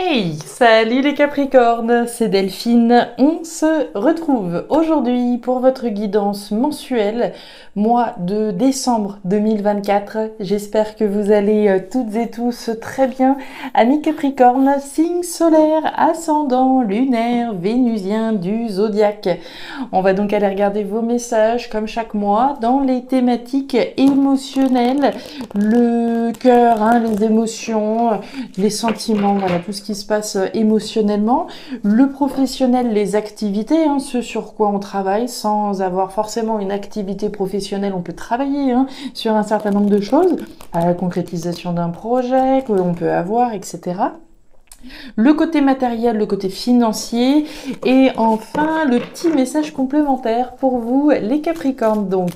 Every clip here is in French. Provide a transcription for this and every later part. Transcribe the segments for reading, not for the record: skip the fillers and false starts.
Hey, salut les Capricornes, c'est Delphine. On se retrouve aujourd'hui pour votre guidance mensuelle, mois de décembre 2024. J'espère que vous allez toutes et tous très bien. Amis Capricornes, signe solaire, ascendant, lunaire, vénusien du zodiaque. On va donc aller regarder vos messages comme chaque mois dans les thématiques émotionnelles, le cœur, les émotions, les sentiments, voilà tout ce qui se passe émotionnellement, le professionnel, les activités, ce sur quoi on travaille sans avoir forcément une activité professionnelle, on peut travailler sur un certain nombre de choses, à la concrétisation d'un projet que l'on peut avoir, etc. Le côté matériel, le côté financier et enfin le petit message complémentaire pour vous les Capricornes. Donc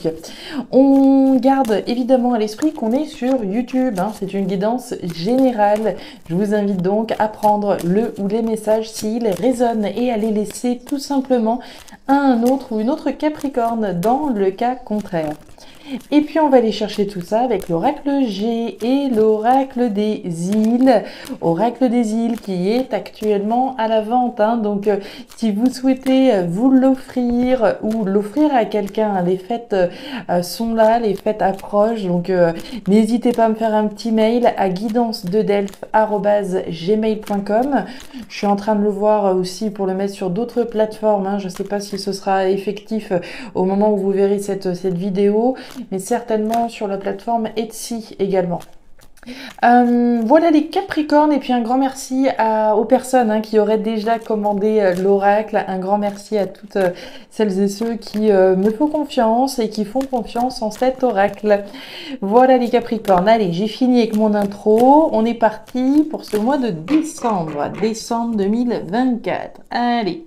on garde évidemment à l'esprit qu'on est sur YouTube, c'est une guidance générale. Je vous invite donc à prendre le ou les messages s'ils résonnent et à les laisser tout simplement à un autre ou une autre Capricorne dans le cas contraire. Et puis on va aller chercher tout ça avec l'oracle G et l'oracle des îles. Oracle des îles qui est actuellement à la vente. Donc si vous souhaitez vous l'offrir ou l'offrir à quelqu'un, les fêtes sont là, les fêtes approchent. Donc n'hésitez pas à me faire un petit mail à guidance-de-delphes@gmail.com. Je suis en train de le voir aussi pour le mettre sur d'autres plateformes. Je ne sais pas si ce sera effectif au moment où vous verrez cette vidéo, mais certainement sur la plateforme Etsy également. Voilà les Capricornes, et puis un grand merci aux personnes qui auraient déjà commandé l'oracle. Un grand merci à toutes celles et ceux qui me font confiance et qui font confiance en cet oracle. Voilà les Capricornes, allez, j'ai fini avec mon intro. On est parti pour ce mois de décembre 2024. Allez.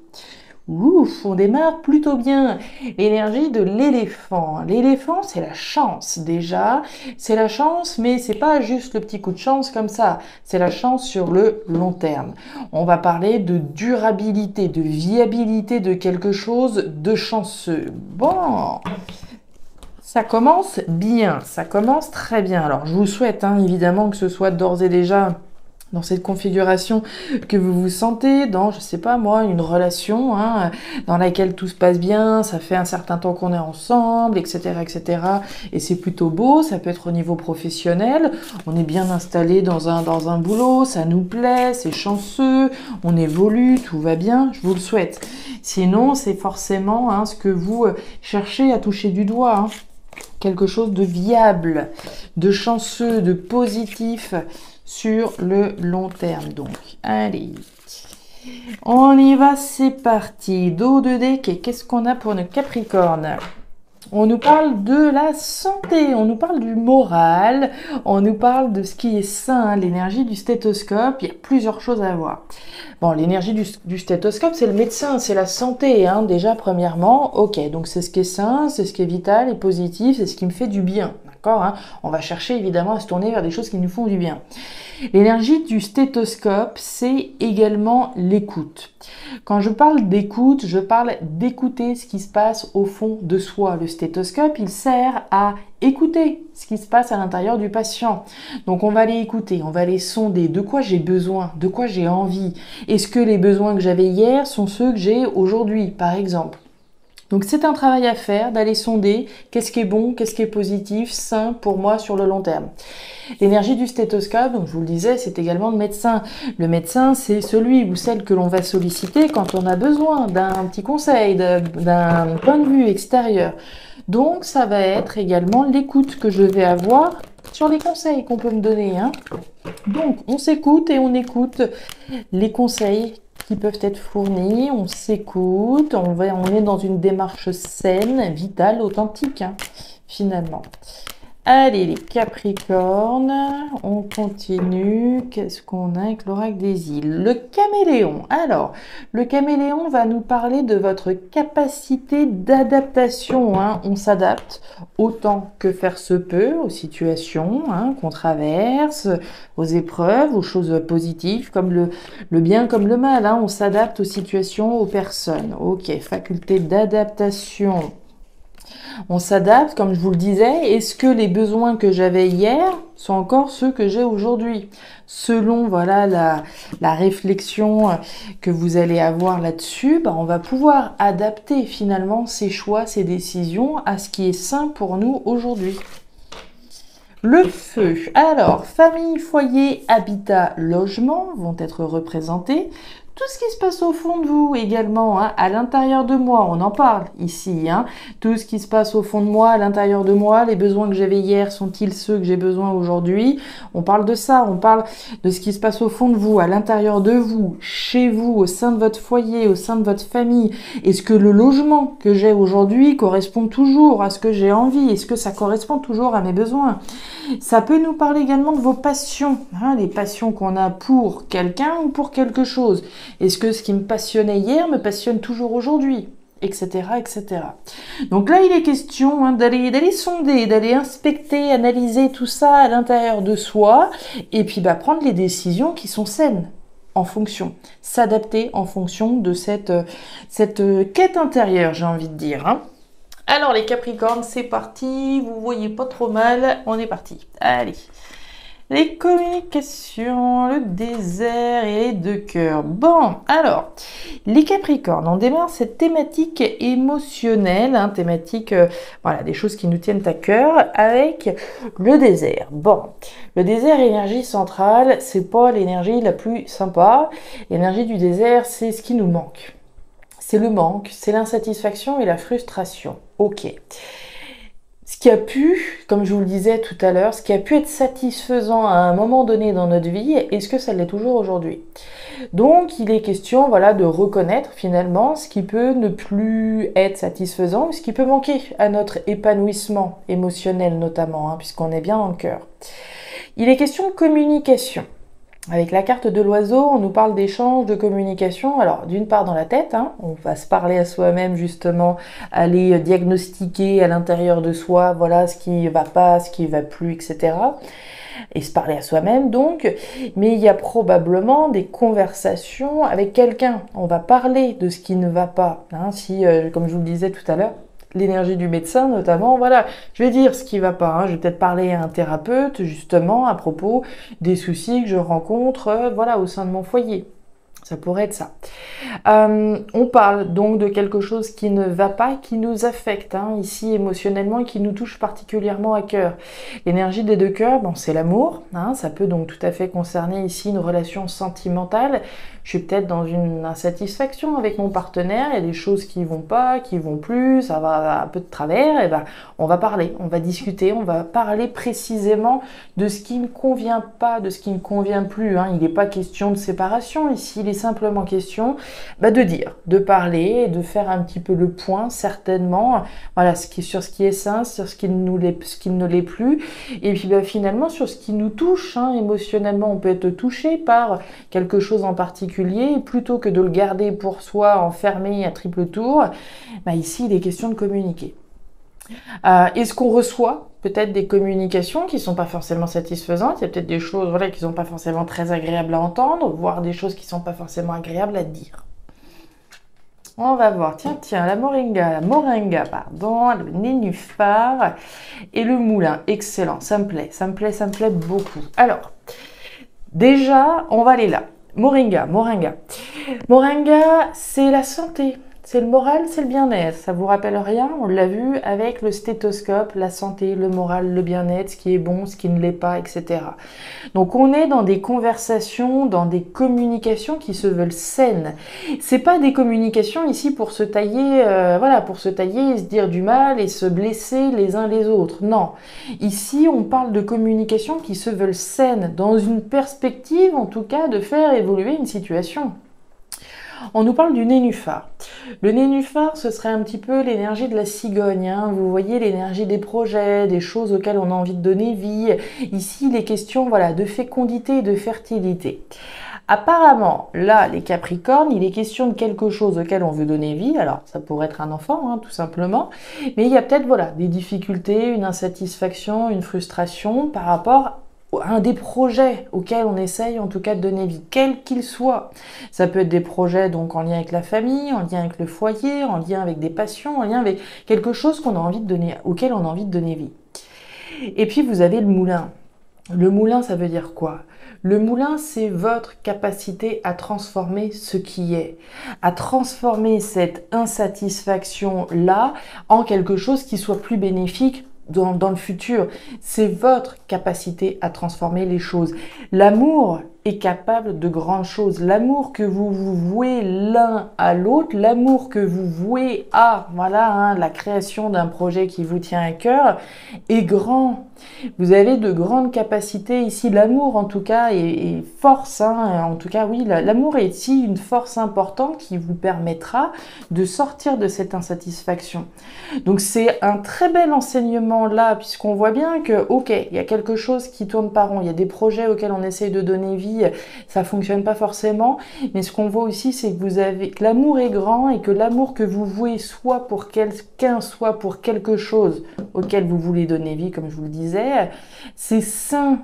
Ouf, on démarre plutôt bien. L'énergie de l'éléphant. L'éléphant, c'est la chance déjà. C'est la chance, mais c'est pas juste le petit coup de chance comme ça. C'est la chance sur le long terme. On va parler de durabilité, de viabilité de quelque chose de chanceux. Bon, ça commence bien, ça commence très bien. Alors, je vous souhaite évidemment que ce soit d'ores et déjà dans cette configuration que vous vous sentez dans, je sais pas moi, une relation dans laquelle tout se passe bien, ça fait un certain temps qu'on est ensemble, etc., etc. Et c'est plutôt beau, ça peut être au niveau professionnel, on est bien installé dans un boulot, ça nous plaît, c'est chanceux, on évolue, tout va bien, je vous le souhaite. Sinon, c'est forcément ce que vous cherchez à toucher du doigt, quelque chose de viable, de chanceux, de positif, sur le long terme. Donc, allez, on y va, c'est parti. Do de dé, qu'est-ce qu'on a pour nos Capricornes? On nous parle de la santé, on nous parle du moral, on nous parle de ce qui est sain, l'énergie du stéthoscope. Il y a plusieurs choses à voir. Bon, l'énergie du stéthoscope, c'est le médecin, c'est la santé, déjà premièrement. Ok, donc c'est ce qui est sain, c'est ce qui est vital et positif, c'est ce qui me fait du bien. D'accord, on va chercher évidemment à se tourner vers des choses qui nous font du bien. L'énergie du stéthoscope, c'est également l'écoute. Quand je parle d'écoute, je parle d'écouter ce qui se passe au fond de soi. Le stéthoscope, il sert à écouter ce qui se passe à l'intérieur du patient. Donc on va aller écouter, on va aller sonder de quoi j'ai besoin, de quoi j'ai envie. Est-ce que les besoins que j'avais hier sont ceux que j'ai aujourd'hui, par exemple? Donc c'est un travail à faire, d'aller sonder qu'est-ce qui est bon, qu'est-ce qui est positif, sain pour moi sur le long terme. L'énergie du stéthoscope, donc je vous le disais, c'est également le médecin. Le médecin, c'est celui ou celle que l'on va solliciter quand on a besoin d'un petit conseil, d'un point de vue extérieur. Donc ça va être également l'écoute que je vais avoir sur les conseils qu'on peut me donner. Donc on s'écoute et on écoute les conseils qui peuvent être fournis, on s'écoute, on est dans une démarche saine, vitale, authentique, finalement. Allez, les Capricornes, on continue. Qu'est-ce qu'on a avec l'oracle des îles? Le caméléon. Alors, le caméléon va nous parler de votre capacité d'adaptation. On s'adapte autant que faire se peut aux situations qu'on traverse, aux épreuves, aux choses positives, comme le bien comme le mal. On s'adapte aux situations, aux personnes. Ok, faculté d'adaptation. On s'adapte, comme je vous le disais. Est-ce que les besoins que j'avais hier sont encore ceux que j'ai aujourd'hui? Selon voilà la réflexion que vous allez avoir là-dessus, on va pouvoir adapter finalement ces choix, ces décisions à ce qui est sain pour nous aujourd'hui. Le feu. Alors, famille, foyer, habitat, logement vont être représentés. Tout ce qui se passe au fond de vous également, à l'intérieur de moi, on en parle ici. Tout ce qui se passe au fond de moi, à l'intérieur de moi, les besoins que j'avais hier sont-ils ceux que j'ai besoin aujourd'hui? On parle de ça, on parle de ce qui se passe au fond de vous, à l'intérieur de vous, chez vous, au sein de votre foyer, au sein de votre famille. Est-ce que le logement que j'ai aujourd'hui correspond toujours à ce que j'ai envie? Est-ce que ça correspond toujours à mes besoins? Ça peut nous parler également de vos passions, les passions qu'on a pour quelqu'un ou pour quelque chose. Est-ce que ce qui me passionnait hier me passionne toujours aujourd'hui, etc., etc. Donc là, il est question d'aller sonder, d'aller inspecter, analyser tout ça à l'intérieur de soi, et puis prendre les décisions qui sont saines en fonction, s'adapter en fonction de cette quête intérieure, j'ai envie de dire. Alors les Capricornes, c'est parti, vous voyez pas trop mal, on est parti. Allez, les communications, le désert et les deux cœurs. Bon, alors, les Capricornes, on démarre cette thématique émotionnelle, thématique, voilà, des choses qui nous tiennent à cœur avec le désert. Bon, le désert, énergie centrale, c'est pas l'énergie la plus sympa. L'énergie du désert, c'est ce qui nous manque. C'est le manque, c'est l'insatisfaction et la frustration. Ok. Ce qui a pu, comme je vous le disais tout à l'heure, ce qui a pu être satisfaisant à un moment donné dans notre vie, est-ce que ça l'est toujours aujourd'hui? Donc, il est question, voilà, de reconnaître finalement ce qui peut ne plus être satisfaisant ou ce qui peut manquer à notre épanouissement émotionnel notamment, puisqu'on est bien dans le cœur. Il est question de communication. Avec la carte de l'oiseau, on nous parle d'échange, de communication. Alors, d'une part dans la tête, on va se parler à soi-même justement, aller diagnostiquer à l'intérieur de soi, voilà ce qui va pas, ce qui va plus, etc. Et se parler à soi-même donc. Mais il y a probablement des conversations avec quelqu'un. On va parler de ce qui ne va pas. Si, comme je vous le disais tout à l'heure, l'énergie du médecin notamment, voilà, je vais dire ce qui va pas, je vais peut-être parler à un thérapeute justement à propos des soucis que je rencontre, voilà, au sein de mon foyer. Ça pourrait être ça. On parle donc de quelque chose qui ne va pas, qui nous affecte ici émotionnellement et qui nous touche particulièrement à cœur. L'énergie des deux cœurs, c'est l'amour. Ça peut donc tout à fait concerner ici une relation sentimentale. Je suis peut-être dans une insatisfaction avec mon partenaire, il y a des choses qui vont pas, qui vont plus, ça va un peu de travers, et on va parler, on va discuter, on va parler précisément de ce qui ne convient pas, de ce qui ne convient plus. Il n'est pas question de séparation ici, il est simplement question de dire, de parler, de faire un petit peu le point, certainement, voilà, sur ce qui est sain, sur ce qui ne l'est plus, et puis finalement sur ce qui nous touche, émotionnellement, on peut être touché par quelque chose en particulier, plutôt que de le garder pour soi, enfermé à triple tour, ici il est question de communiquer. Est-ce qu'on reçoit peut-être des communications qui ne sont pas forcément satisfaisantes? Il y a peut-être des choses qui ne sont pas forcément très agréables à entendre, voire des choses qui ne sont pas forcément agréables à dire. On va voir, tiens, la moringa, le nénuphar et le moulin. Excellent, ça me plaît beaucoup. Alors, déjà, on va aller là. Moringa, c'est la santé, c'est le moral, c'est le bien-être. Ça vous rappelle rien? On l'a vu avec le stéthoscope, la santé, le moral, le bien-être, ce qui est bon, ce qui ne l'est pas, etc. Donc on est dans des conversations, dans des communications qui se veulent saines. C'est pas des communications ici pour se tailler, pour se tailler et se dire du mal et se blesser les uns les autres. Non. Ici, on parle de communications qui se veulent saines, dans une perspective, en tout cas, de faire évoluer une situation. On nous parle du nénuphar. Le nénuphar, ce serait un petit peu l'énergie de la cigogne. Vous voyez l'énergie des projets, des choses auxquelles on a envie de donner vie. Ici, les questions de fécondité et de fertilité. Apparemment, là, les Capricornes, il est question de quelque chose auquel on veut donner vie. Alors, ça pourrait être un enfant, tout simplement. Mais il y a peut-être, des difficultés, une insatisfaction, une frustration par rapport un des projets auxquels on essaye en tout cas de donner vie, quel qu'il soit. Ça peut être des projets donc en lien avec la famille, en lien avec le foyer, en lien avec des passions, en lien avec quelque chose qu'on a envie de donner, auquel on a envie de donner vie. Et puis vous avez le moulin. Le moulin, ça veut dire quoi? Le moulin, c'est votre capacité à transformer ce qui est, à transformer cette insatisfaction-là en quelque chose qui soit plus bénéfique dans le futur. C'est votre capacité à transformer les choses. L'amour est capable de grandes choses. L'amour que vous vous vouez l'un à l'autre, l'amour que vous vouez à, voilà, la création d'un projet qui vous tient à cœur est grand. Vous avez de grandes capacités ici. L'amour, en tout cas, est force. En tout cas, oui, l'amour est ici une force importante qui vous permettra de sortir de cette insatisfaction. Donc, c'est un très bel enseignement là, puisqu'on voit bien que, ok, il y a quelque chose qui tourne pas rond. Il y a des projets auxquels on essaye de donner vie. Ça fonctionne pas forcément. Mais ce qu'on voit aussi, c'est que l'amour est grand et que l'amour que vous vouez soit pour quelqu'un, soit pour quelque chose auquel vous voulez donner vie, comme je vous le disais, c'est sain.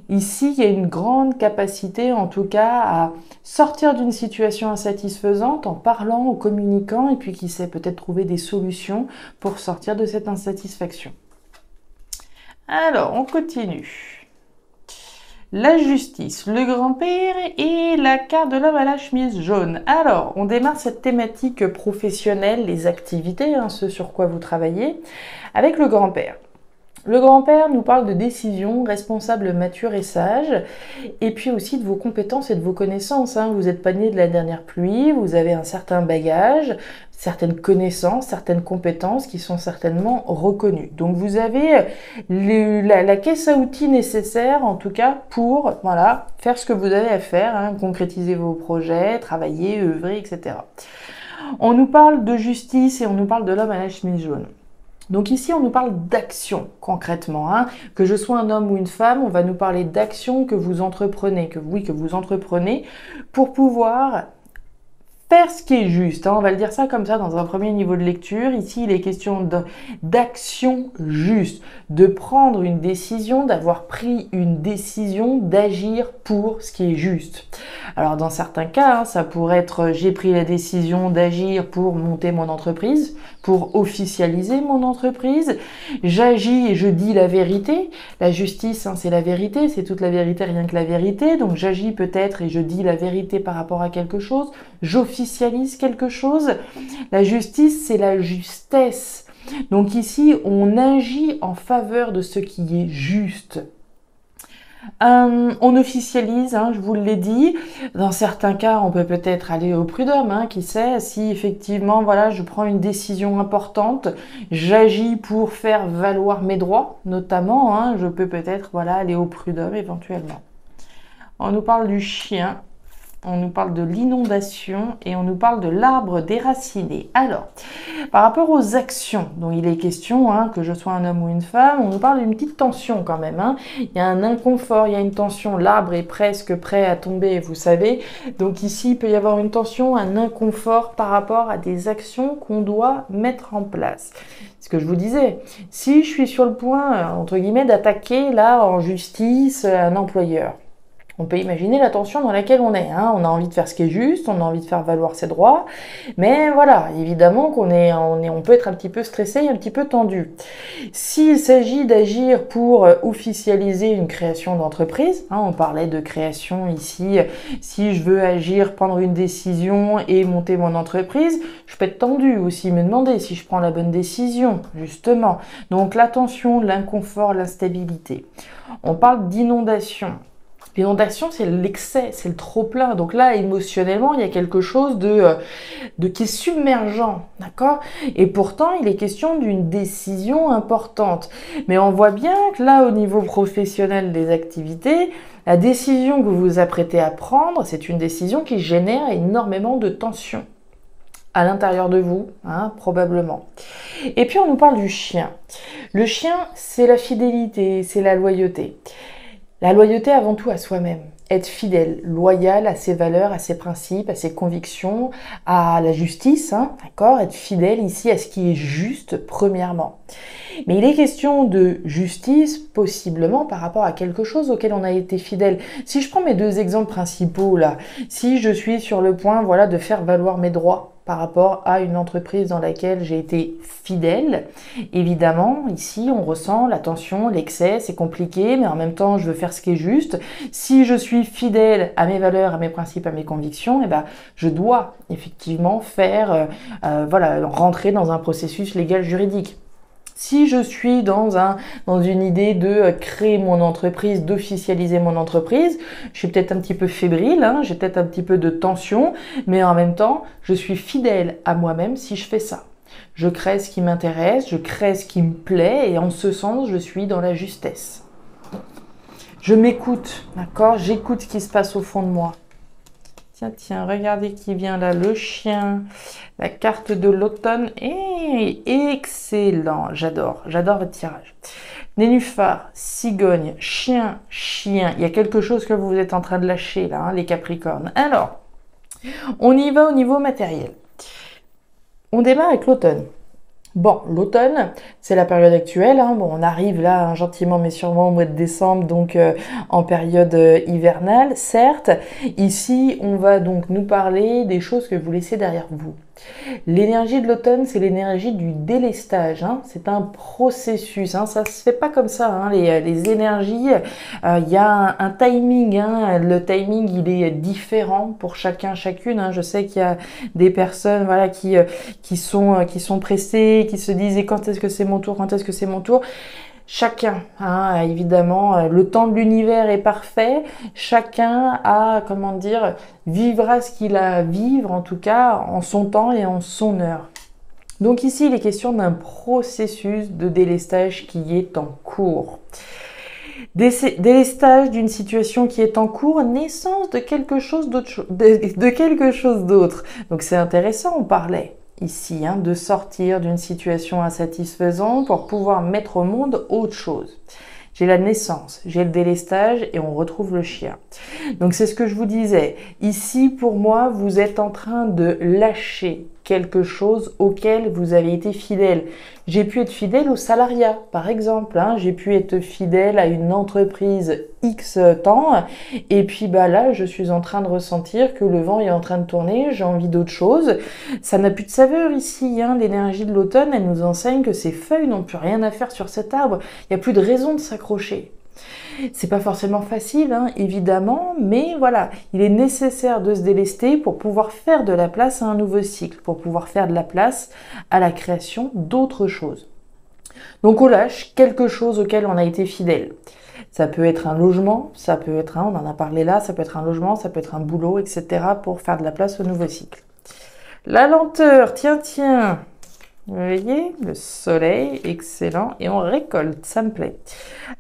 Ici, il y a une grande capacité, en tout cas, à sortir d'une situation insatisfaisante en parlant, en communiquant, et puis qui sait peut-être trouver des solutions pour sortir de cette insatisfaction. Alors, on continue. La justice, le grand-père et la carte de l'homme à la chemise jaune. Alors, on démarre cette thématique professionnelle, les activités, ce sur quoi vous travaillez, avec le grand-père. Le grand-père nous parle de décisions, responsables, matures et sages, et puis aussi de vos compétences et de vos connaissances. Vous n'êtes pas né de la dernière pluie, vous avez un certain bagage, certaines connaissances, certaines compétences qui sont certainement reconnues. Donc vous avez la caisse à outils nécessaire, en tout cas, pour faire ce que vous avez à faire, concrétiser vos projets, travailler, œuvrer, etc. On nous parle de justice et on nous parle de l'homme à la chemise jaune. Donc ici, on nous parle d'action concrètement. Que je sois un homme ou une femme, on va nous parler d'action que vous entreprenez, que vous entreprenez pour pouvoir faire ce qui est juste. On va le dire ça comme ça dans un premier niveau de lecture. Ici, il est question d'action juste, de prendre une décision, d'avoir pris une décision, d'agir pour ce qui est juste. Alors dans certains cas, ça pourrait être j'ai pris la décision d'agir pour monter mon entreprise, pour officialiser mon entreprise. J'agis et je dis la vérité. La justice, c'est la vérité, c'est toute la vérité, rien que la vérité. Donc j'agis peut-être et je dis la vérité par rapport à quelque chose. J'officialise quelque chose. La justice, c'est la justesse. Donc ici, on agit en faveur de ce qui est juste. On officialise, je vous l'ai dit. Dans certains cas, on peut peut-être aller au prud'homme, qui sait, si effectivement, je prends une décision importante, j'agis pour faire valoir mes droits, notamment, je peux peut-être, aller au prud'homme éventuellement. On nous parle du chien. On nous parle de l'inondation et on nous parle de l'arbre déraciné. Alors, par rapport aux actions dont il est question, que je sois un homme ou une femme, on nous parle d'une petite tension quand même. Il y a un inconfort, il y a une tension. L'arbre est presque prêt à tomber, vous savez. Donc ici, il peut y avoir une tension, un inconfort par rapport à des actions qu'on doit mettre en place. Ce que je vous disais, si je suis sur le point, entre guillemets, d'attaquer là en justice un employeur, on peut imaginer la tension dans laquelle on est. On a envie de faire ce qui est juste, on a envie de faire valoir ses droits, mais évidemment on peut être un petit peu stressé et un petit peu tendu. S'il s'agit d'agir pour officialiser une création d'entreprise, on parlait de création ici, si je veux agir, prendre une décision et monter mon entreprise, je peux être tendu aussi, me demander si je prends la bonne décision, justement. Donc la tension, l'inconfort, l'instabilité. On parle d'inondation. L'inondation, c'est l'excès, c'est le trop-plein. Donc là, émotionnellement, il y a quelque chose qui est submergent, d'accord? Et pourtant, il est question d'une décision importante. Mais on voit bien que là, au niveau professionnel des activités, la décision que vous vous apprêtez à prendre, c'est une décision qui génère énormément de tension à l'intérieur de vous, probablement. Et puis, on nous parle du chien. Le chien, c'est la fidélité, c'est la loyauté. La loyauté avant tout à soi-même. être fidèle, loyal à ses valeurs, à ses principes, à ses convictions, à la justice, hein, d'accord? Être fidèle ici à ce qui est juste, premièrement. Mais il est question de justice, possiblement par rapport à quelque chose auquel on a été fidèle. Si je prends mes deux exemples principaux là, si je suis sur le point, voilà, de faire valoir mes droits par rapport à une entreprise dans laquelle j'ai été fidèle, évidemment, ici, on ressent la tension, l'excès, c'est compliqué, mais en même temps, je veux faire ce qui est juste. Si je suis fidèle à mes valeurs, à mes principes, à mes convictions, eh ben, je dois effectivement faire, voilà, rentrer dans un processus légal juridique. Si je suis dans une idée de créer mon entreprise, d'officialiser mon entreprise, je suis peut-être un petit peu fébrile, hein, j'ai peut-être un petit peu de tension, mais en même temps, je suis fidèle à moi-même si je fais ça. Je crée ce qui m'intéresse, je crée ce qui me plaît, et en ce sens, je suis dans la justesse. Je m'écoute, d'accord? J'écoute ce qui se passe au fond de moi. Tiens, regardez qui vient là, le chien, la carte de l'automne, et excellent, j'adore votre tirage. Nénuphar, cigogne, chien, il y a quelque chose que vous êtes en train de lâcher là, hein, les Capricornes. Alors, on y va au niveau matériel. On démarre avec l'automne. Bon, l'automne, c'est la période actuelle. Hein. Bon, on arrive là, hein, gentiment mais sûrement au mois de décembre, donc en période hivernale, certes. Ici, on va donc nous parler des choses que vous laissez derrière vous. L'énergie de l'automne, c'est l'énergie du délestage. Hein. C'est un processus. Hein. Ça se fait pas comme ça. Hein. Les énergies, il y a un timing. Hein. Le timing, il est différent pour chacun, chacune. Hein. Je sais qu'il y a des personnes, voilà, qui sont pressées, qui se disent et quand est-ce que c'est mon tour, quand est-ce que c'est mon tour. Chacun, hein, évidemment, le temps de l'univers est parfait. Chacun a, comment dire, vivra ce qu'il a à vivre, en tout cas, en son temps et en son heure. Donc ici, il est question d'un processus de délestage qui est en cours. Délestage d'une situation qui est en cours, naissance de quelque chose d'autre. Donc c'est intéressant, on parlait ici, hein, de sortir d'une situation insatisfaisante pour pouvoir mettre au monde autre chose. J'ai la naissance, j'ai le délestage et on retrouve le chien. Donc c'est ce que je vous disais. Ici, pour moi, vous êtes en train de lâcher quelque chose auquel vous avez été fidèle. J'ai pu être fidèle au salariat, par exemple. Hein. J'ai pu être fidèle à une entreprise X temps. Et puis bah là, je suis en train de ressentir que le vent est en train de tourner. J'ai envie d'autre chose. Ça n'a plus de saveur ici. Hein. L'énergie de l'automne, elle nous enseigne que ces feuilles n'ont plus rien à faire sur cet arbre. Il n'y a plus de raison de s'accrocher. C'est pas forcément facile, hein, évidemment, mais voilà, il est nécessaire de se délester pour pouvoir faire de la place à un nouveau cycle, pour pouvoir faire de la place à la création d'autres choses. Donc on lâche quelque chose auquel on a été fidèle. Ça peut être un logement, ça peut être on en a parlé là, ça peut être un logement, ça peut être un boulot, etc. pour faire de la place au nouveau cycle. La lenteur, tiens. Vous voyez, le soleil, excellent, et on récolte, ça me plaît.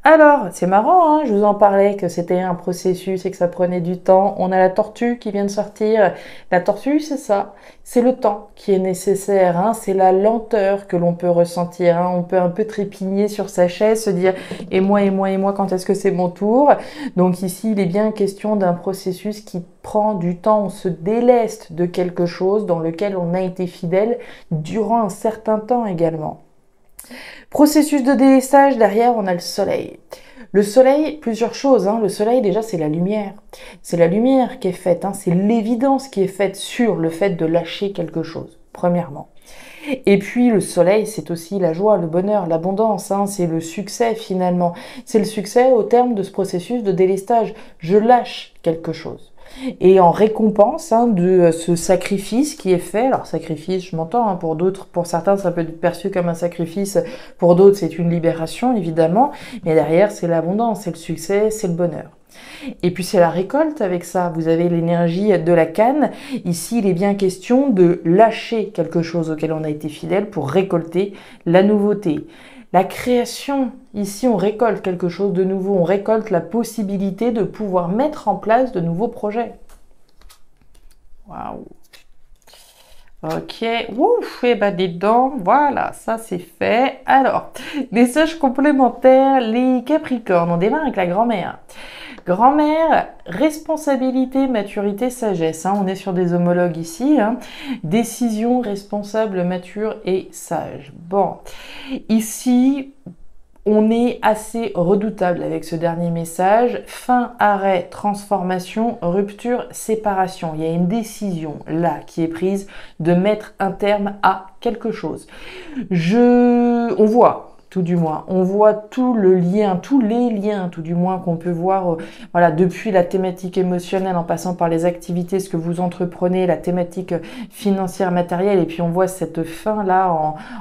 Alors, c'est marrant, hein, je vous en parlais que c'était un processus et que ça prenait du temps. On a la tortue qui vient de sortir. La tortue, c'est ça, c'est le temps qui est nécessaire, hein, c'est la lenteur que l'on peut ressentir. Hein. On peut un peu trépigner sur sa chaise, se dire « et moi, quand est-ce que c'est mon tour ?» Donc ici, il est bien question d'un processus qui prend du temps, on se déleste de quelque chose dans lequel on a été fidèle durant un certain temps également. Processus de délestage, derrière on a le soleil. Le soleil, plusieurs choses. Hein. Le soleil déjà c'est la lumière. C'est la lumière qui est faite, hein. C'est l'évidence qui est faite sur le fait de lâcher quelque chose, premièrement. Et puis le soleil, c'est aussi la joie, le bonheur, l'abondance, hein, c'est le succès finalement. C'est le succès au terme de ce processus de délestage. Je lâche quelque chose. Et en récompense de ce sacrifice qui est fait, alors sacrifice, je m'entends, pour d'autres, pour certains ça peut être perçu comme un sacrifice, pour d'autres c'est une libération évidemment, mais derrière c'est l'abondance, c'est le succès, c'est le bonheur. Et puis c'est la récolte avec ça, vous avez l'énergie de la canne, ici il est bien question de lâcher quelque chose auquel on a été fidèle pour récolter la nouveauté. La création, ici on récolte quelque chose de nouveau, on récolte la possibilité de pouvoir mettre en place de nouveaux projets. Waouh! Ok, ouf, et ben des dents, voilà, ça c'est fait. Alors, message complémentaire, les Capricornes, on démarre avec la grand-mère. Grand-mère, responsabilité, maturité, sagesse. Hein, on est sur des homologues ici. Hein. Décision, responsable, mature et sage. Bon, ici, on est assez redoutable avec ce dernier message. Fin, arrêt, transformation, rupture, séparation. Il y a une décision là qui est prise de mettre un terme à quelque chose. On voit, tout du moins, on voit tout le lien, tous les liens, tout du moins, qu'on peut voir, voilà, depuis la thématique émotionnelle, en passant par les activités, ce que vous entreprenez, la thématique financière, matérielle, et puis on voit cette fin-là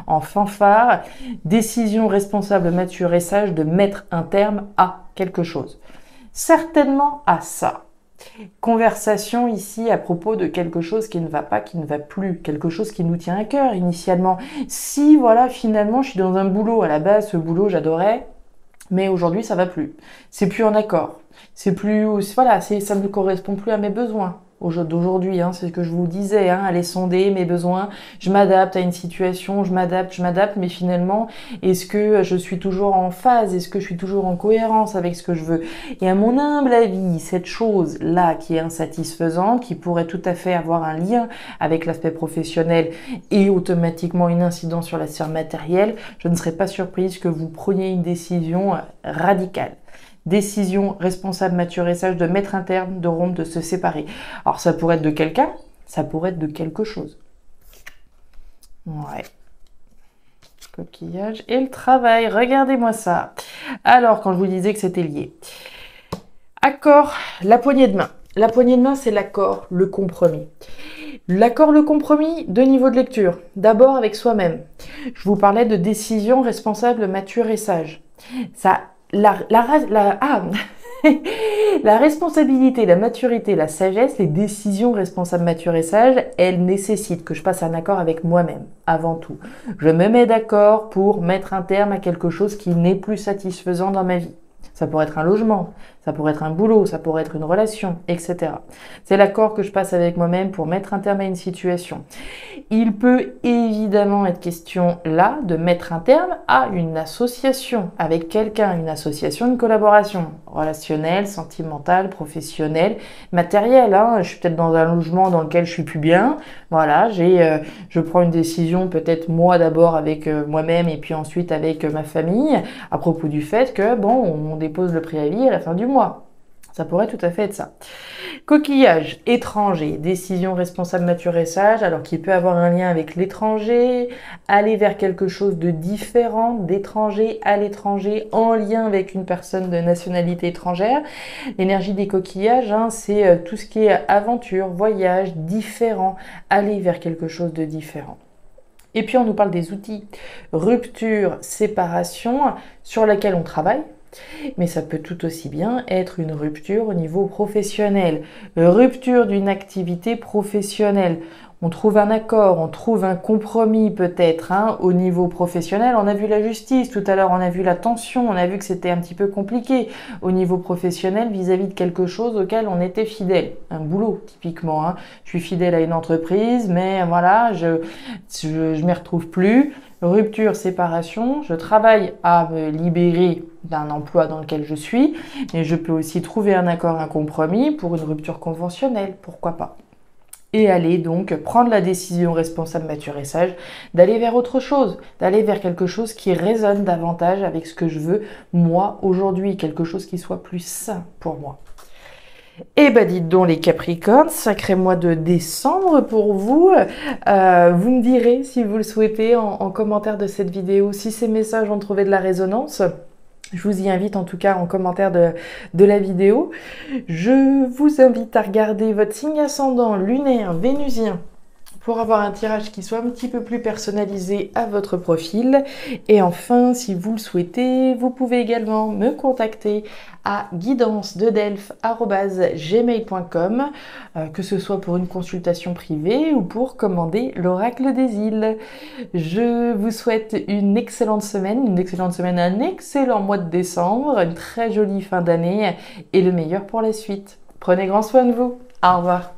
en fanfare. Décision responsable, mature et sage de mettre un terme à quelque chose. Certainement à ça. Conversation ici à propos de quelque chose qui ne va pas, qui ne va plus, quelque chose qui nous tient à cœur initialement. Si voilà, finalement je suis dans un boulot, à la base ce boulot j'adorais, mais aujourd'hui ça va plus. C'est plus en accord. C'est plus, voilà, ça ne correspond plus à mes besoins d'aujourd'hui, hein, c'est ce que je vous disais, hein, aller sonder mes besoins, je m'adapte à une situation, je m'adapte, mais finalement, est-ce que je suis toujours en phase, est-ce que je suis toujours en cohérence avec ce que je veux? Et à mon humble avis, cette chose-là qui est insatisfaisante, qui pourrait tout à fait avoir un lien avec l'aspect professionnel et automatiquement une incidence sur la sphère matérielle, je ne serais pas surprise que vous preniez une décision radicale. Décision responsable, mature et sage de mettre un terme, de rompre, de se séparer. Alors ça pourrait être de quelqu'un, ça pourrait être de quelque chose. Ouais. Coquillage et le travail, regardez-moi ça. Alors, quand je vous disais que c'était lié. Accord, la poignée de main. La poignée de main, c'est l'accord, le compromis. L'accord, le compromis, deux niveaux de lecture. D'abord avec soi-même. Je vous parlais de décision responsable, mature et sage. Ça... La responsabilité, la maturité, la sagesse, les décisions responsables, matures et sages, elles nécessitent que je passe un accord avec moi-même, avant tout. Je me mets d'accord pour mettre un terme à quelque chose qui n'est plus satisfaisant dans ma vie. Ça pourrait être un logement, ça pourrait être un boulot, ça pourrait être une relation, etc. C'est l'accord que je passe avec moi-même pour mettre un terme à une situation. Il peut évidemment être question là de mettre un terme à une association avec quelqu'un, une association, une collaboration relationnelle, sentimentale, professionnelle, matérielle. Hein. Je suis peut-être dans un logement dans lequel je suis plus bien. Voilà, je prends une décision peut-être moi d'abord avec moi-même et puis ensuite avec ma famille à propos du fait que bon, on dépose le préavis à la fin du mois. Ça pourrait tout à fait être ça. Coquillage, étranger, décision responsable, mature et sage, alors qu'il peut avoir un lien avec l'étranger, aller vers quelque chose de différent, d'étranger à l'étranger, en lien avec une personne de nationalité étrangère. L'énergie des coquillages, hein, c'est tout ce qui est aventure, voyage, différent, aller vers quelque chose de différent. Et puis on nous parle des outils, rupture, séparation, sur laquelle on travaille. Mais ça peut tout aussi bien être une rupture au niveau professionnel, rupture d'une activité professionnelle. On trouve un accord, on trouve un compromis peut-être hein, au niveau professionnel. On a vu la justice, tout à l'heure on a vu la tension, on a vu que c'était un petit peu compliqué au niveau professionnel vis-à-vis de quelque chose auquel on était fidèle. Un boulot typiquement. Hein. Je suis fidèle à une entreprise, mais voilà, je m'y retrouve plus. Rupture, séparation, je travaille à me libérer d'un emploi dans lequel je suis, mais je peux aussi trouver un accord, un compromis pour une rupture conventionnelle, pourquoi pas. Et aller donc prendre la décision responsable, mature et sage, d'aller vers autre chose, d'aller vers quelque chose qui résonne davantage avec ce que je veux moi aujourd'hui, quelque chose qui soit plus sain pour moi. Eh ben dites donc les Capricornes, sacré mois de décembre pour vous. Vous me direz si vous le souhaitez en commentaire de cette vidéo, si ces messages ont trouvé de la résonance. Je vous y invite en tout cas en commentaire de la vidéo. Je vous invite à regarder votre signe ascendant lunaire, vénusien, pour avoir un tirage qui soit un petit peu plus personnalisé à votre profil. Et enfin, si vous le souhaitez, vous pouvez également me contacter à guidance-delphes@gmail.com, que ce soit pour une consultation privée ou pour commander l'oracle des îles. Je vous souhaite une excellente semaine, un excellent mois de décembre, une très jolie fin d'année et le meilleur pour la suite. Prenez grand soin de vous. Au revoir.